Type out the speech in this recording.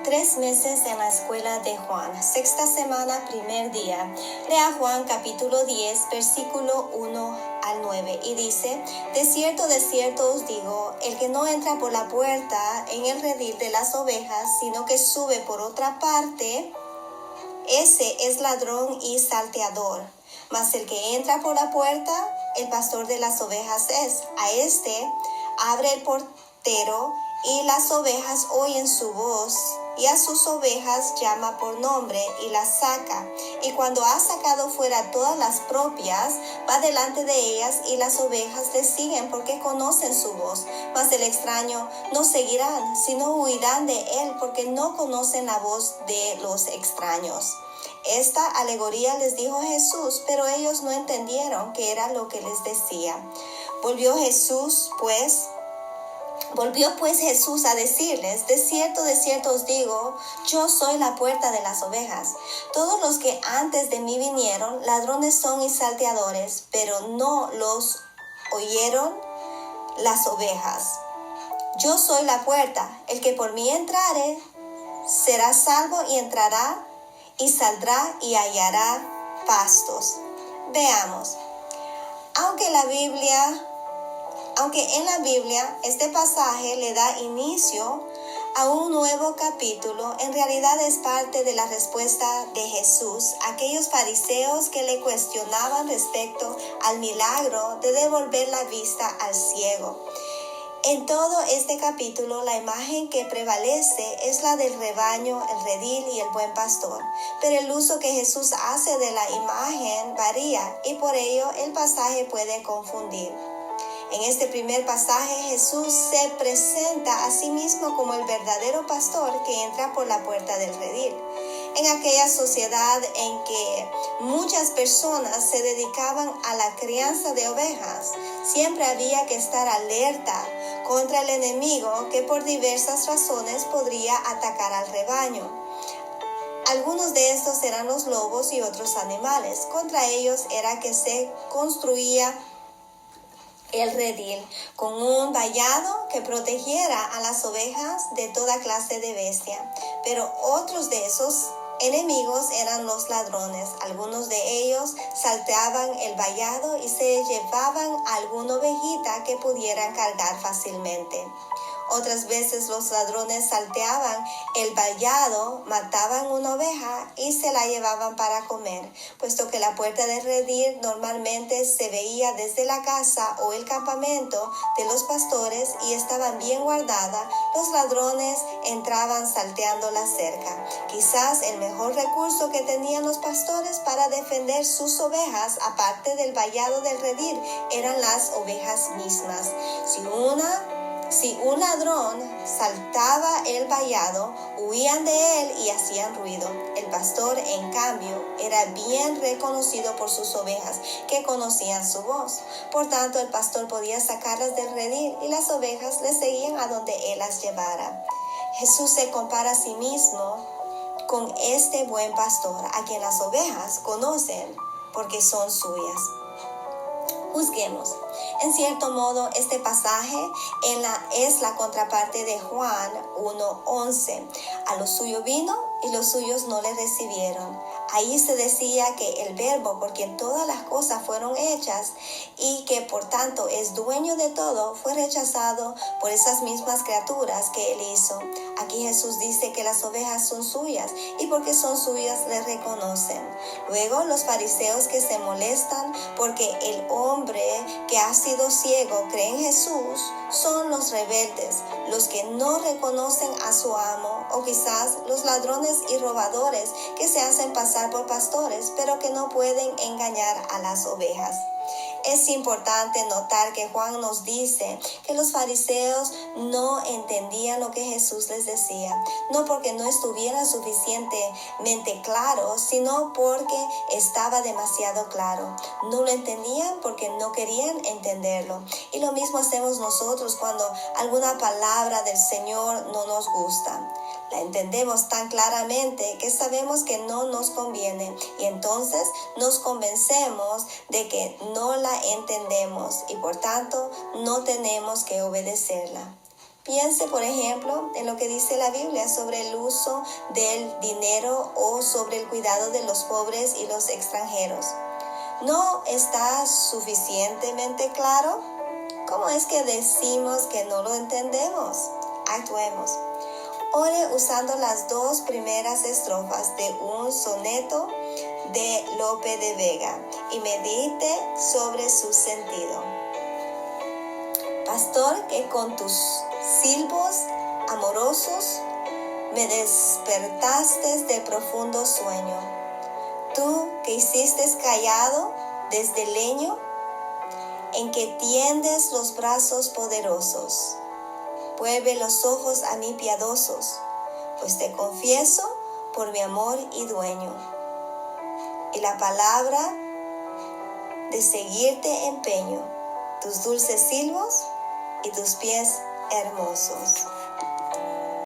3 meses en la escuela de Juan, sexta semana, primer día. Lea Juan capítulo 10, versículo 1 al 9 y dice: de cierto os digo, el que no entra por la puerta en el redil de las ovejas, sino que sube por otra parte, ese es ladrón y salteador. Mas el que entra por la puerta, el pastor de las ovejas es. A este abre el portero, y las ovejas oyen su voz, y a sus ovejas llama por nombre y las saca. Y cuando ha sacado fuera todas las propias, va delante de ellas, y las ovejas le siguen porque conocen su voz. Mas el extraño no seguirán, sino huirán de él, porque no conocen la voz de los extraños. Esta alegoría les dijo Jesús, pero ellos no entendieron qué era lo que les decía. Volvió pues Jesús a decirles: de cierto os digo, yo soy la puerta de las ovejas. Todos los que antes de mí vinieron, ladrones son y salteadores, pero no los oyeron las ovejas. Yo soy la puerta, el que por mí entrare, será salvo, y entrará y saldrá y hallará pastos. Veamos, aunque en la Biblia este pasaje le da inicio a un nuevo capítulo, en realidad es parte de la respuesta de Jesús a aquellos fariseos que le cuestionaban respecto al milagro de devolver la vista al ciego. En todo este capítulo, la imagen que prevalece es la del rebaño, el redil y el buen pastor. Pero el uso que Jesús hace de la imagen varía, y por ello el pasaje puede confundir. En este primer pasaje, Jesús se presenta a sí mismo como el verdadero pastor que entra por la puerta del redil. En aquella sociedad en que muchas personas se dedicaban a la crianza de ovejas, siempre había que estar alerta contra el enemigo que por diversas razones podría atacar al rebaño. Algunos de estos eran los lobos y otros animales. Contra ellos era que se construía el redil, con un vallado que protegiera a las ovejas de toda clase de bestia. Pero otros de esos enemigos eran los ladrones. Algunos de ellos salteaban el vallado y se llevaban a alguna ovejita que pudieran cargar fácilmente. Otras veces los ladrones salteaban el vallado, mataban una oveja y se la llevaban para comer. Puesto que la puerta del redil normalmente se veía desde la casa o el campamento de los pastores y estaban bien guardada, los ladrones entraban salteando la cerca. Quizás el mejor recurso que tenían los pastores para defender sus ovejas, aparte del vallado del redil, eran las ovejas mismas. Si un ladrón saltaba el vallado, huían de él y hacían ruido. El pastor, en cambio, era bien reconocido por sus ovejas, que conocían su voz. Por tanto, el pastor podía sacarlas del redil y las ovejas le seguían a donde él las llevara. Jesús se compara a sí mismo con este buen pastor, a quien las ovejas conocen porque son suyas. Juzguemos. En cierto modo, este pasaje es la contraparte de Juan 1:11. A lo suyo vino y los suyos no le recibieron. Ahí se decía que el Verbo, por quien todas las cosas fueron hechas y que por tanto es dueño de todo, fue rechazado por esas mismas criaturas que él hizo. Aquí Jesús dice que las ovejas son suyas y porque son suyas le reconocen. Luego los fariseos, que se molestan porque el hombre que ha sido ciego cree en Jesús, son los rebeldes, los que no reconocen a su amo, o quizás los ladrones y robadores que se hacen pasar por pastores, pero que no pueden engañar a las ovejas. Es importante notar que Juan nos dice que los fariseos no entendían lo que Jesús les decía, no porque no estuviera suficientemente claro, sino porque estaba demasiado claro. No lo entendían porque no querían entenderlo. Y lo mismo hacemos nosotros cuando alguna palabra del Señor no nos gusta. La entendemos tan claramente que sabemos que no nos conviene y entonces nos convencemos de que no la entendemos y por tanto no tenemos que obedecerla. Piense, por ejemplo, en lo que dice la Biblia sobre el uso del dinero o sobre el cuidado de los pobres y los extranjeros. ¿No está suficientemente claro? ¿Cómo es que decimos que no lo entendemos? Actuemos. Ore usando las 2 primeras estrofas de un soneto de Lope de Vega y medite sobre su sentido. Pastor, que con tus silbos amorosos me despertaste de profundo sueño. Tú que hiciste callado desde el leño, en que tiendes los brazos poderosos. Vuelve los ojos a mí piadosos, pues te confieso por mi amor y dueño. Y la palabra de seguirte empeño, tus dulces silbos y tus pies hermosos.